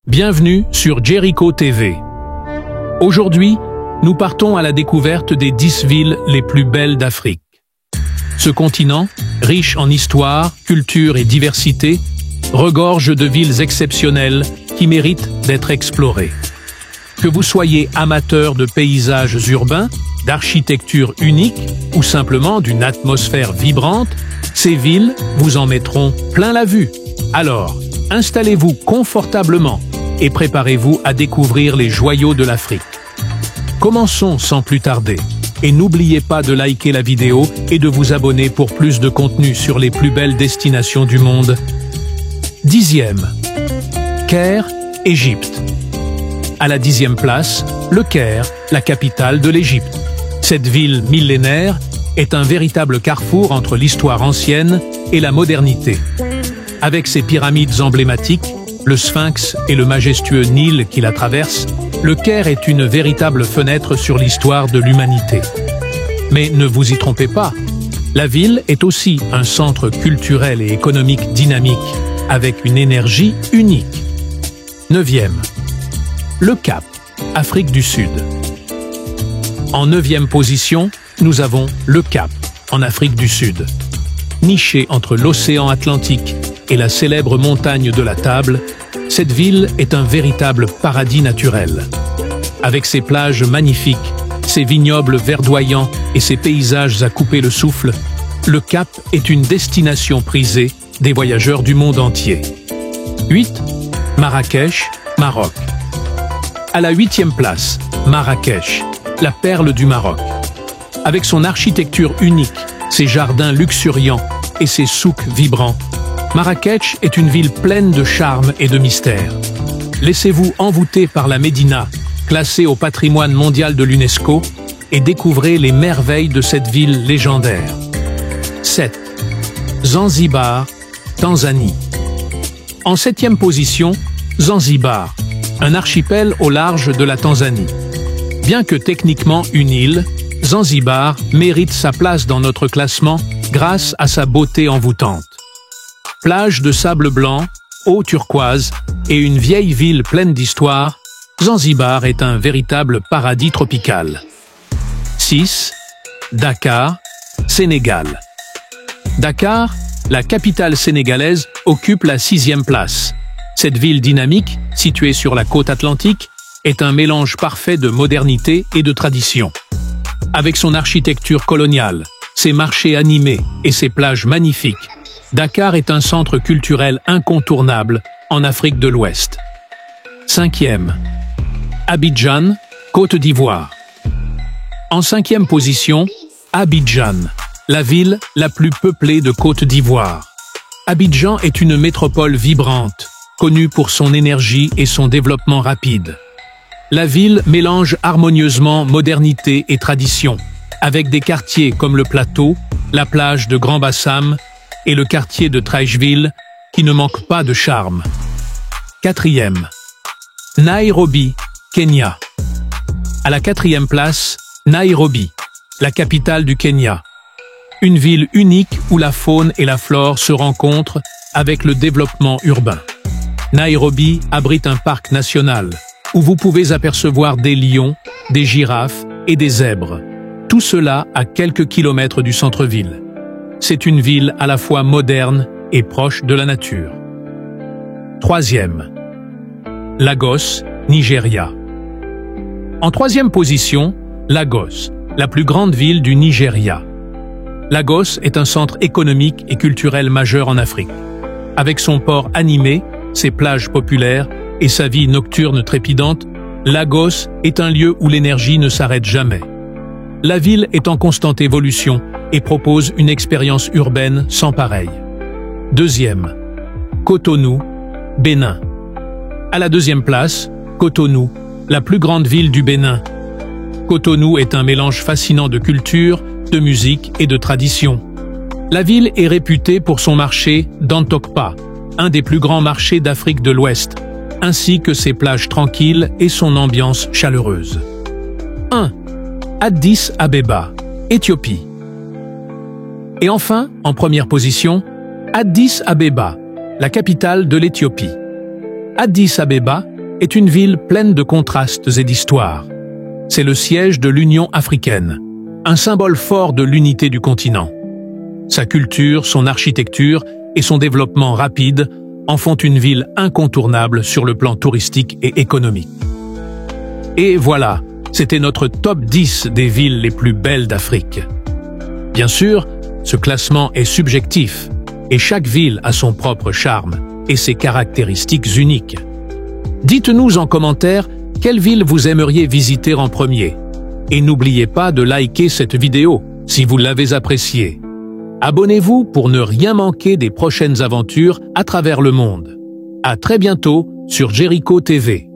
Bienvenue sur Jericho TV. Aujourd'hui, nous partons à la découverte des 10 villes les plus belles d'Afrique. Ce continent, riche en histoire, culture et diversité, regorge de villes exceptionnelles qui méritent d'être explorées. Que vous soyez amateur de paysages urbains, d'architecture unique ou simplement d'une atmosphère vibrante, ces villes vous en mettront plein la vue. Alors, installez-vous confortablement et préparez-vous à découvrir les joyaux de l'Afrique. Commençons sans plus tarder. Et n'oubliez pas de liker la vidéo et de vous abonner pour plus de contenu sur les plus belles destinations du monde. 10e. Caire, Égypte. À la 10e place, le Caire, la capitale de l'Égypte. Cette ville millénaire est un véritable carrefour entre l'histoire ancienne et la modernité. Avec ses pyramides emblématiques, le Sphinx et le majestueux Nil qui la traverse, le Caire est une véritable fenêtre sur l'histoire de l'humanité. Mais ne vous y trompez pas, la ville est aussi un centre culturel et économique dynamique, avec une énergie unique. 9e. Le Cap, Afrique du Sud. En 9e position, nous avons le Cap, en Afrique du Sud. Nichée entre l'océan Atlantique et la célèbre montagne de la Table, cette ville est un véritable paradis naturel. Avec ses plages magnifiques, ses vignobles verdoyants et ses paysages à couper le souffle, le Cap est une destination prisée des voyageurs du monde entier. 8. Marrakech, Maroc. À la 8e place, Marrakech, la perle du Maroc. Avec son architecture unique, ses jardins luxuriants et ses souks vibrants, Marrakech est une ville pleine de charme et de mystère. Laissez-vous envoûter par la Médina, classée au patrimoine mondial de l'UNESCO, et découvrez les merveilles de cette ville légendaire. 7. Zanzibar, Tanzanie. En 7e position, Zanzibar, un archipel au large de la Tanzanie. Bien que techniquement une île, Zanzibar mérite sa place dans notre classement grâce à sa beauté envoûtante. Plage de sable blanc, eau turquoise et une vieille ville pleine d'histoire, Zanzibar est un véritable paradis tropical. 6. Dakar, Sénégal. Dakar, la capitale sénégalaise, occupe la 6e place. Cette ville dynamique, située sur la côte atlantique, est un mélange parfait de modernité et de tradition. Avec son architecture coloniale, ses marchés animés et ses plages magnifiques, Dakar est un centre culturel incontournable en Afrique de l'Ouest. 5e. Abidjan, Côte d'Ivoire. En 5e position, Abidjan, la ville la plus peuplée de Côte d'Ivoire. Abidjan est une métropole vibrante, connue pour son énergie et son développement rapide. La ville mélange harmonieusement modernité et tradition, avec des quartiers comme le Plateau, la plage de Grand Bassam et le quartier de Treichville, qui ne manque pas de charme. 4e. Nairobi, Kenya. À la 4e place, Nairobi, la capitale du Kenya. Une ville unique où la faune et la flore se rencontrent avec le développement urbain. Nairobi abrite un parc national, où vous pouvez apercevoir des lions, des girafes et des zèbres. Tout cela à quelques kilomètres du centre-ville. C'est une ville à la fois moderne et proche de la nature. 3e. Lagos, Nigeria. En 3e position, Lagos, la plus grande ville du Nigeria. Lagos est un centre économique et culturel majeur en Afrique. Avec son port animé, ses plages populaires et sa vie nocturne trépidante, Lagos est un lieu où l'énergie ne s'arrête jamais. La ville est en constante évolution et propose une expérience urbaine sans pareille. 2e. Cotonou, Bénin. À la 2e place, Cotonou, la plus grande ville du Bénin. Cotonou est un mélange fascinant de culture, de musique et de tradition. La ville est réputée pour son marché d'Antokpa, un des plus grands marchés d'Afrique de l'Ouest, ainsi que ses plages tranquilles et son ambiance chaleureuse. 1. Addis Abeba, Éthiopie. Et enfin, en première position, Addis Abeba, la capitale de l'Éthiopie. Addis Abeba est une ville pleine de contrastes et d'histoires. C'est le siège de l'Union africaine, un symbole fort de l'unité du continent. Sa culture, son architecture et son développement rapide en font une ville incontournable sur le plan touristique et économique. Et voilà, c'était notre top 10 des villes les plus belles d'Afrique. Bien sûr, ce classement est subjectif, et chaque ville a son propre charme et ses caractéristiques uniques. Dites-nous en commentaire quelle ville vous aimeriez visiter en premier. Et n'oubliez pas de liker cette vidéo si vous l'avez appréciée. Abonnez-vous pour ne rien manquer des prochaines aventures à travers le monde. À très bientôt sur Jericho TV.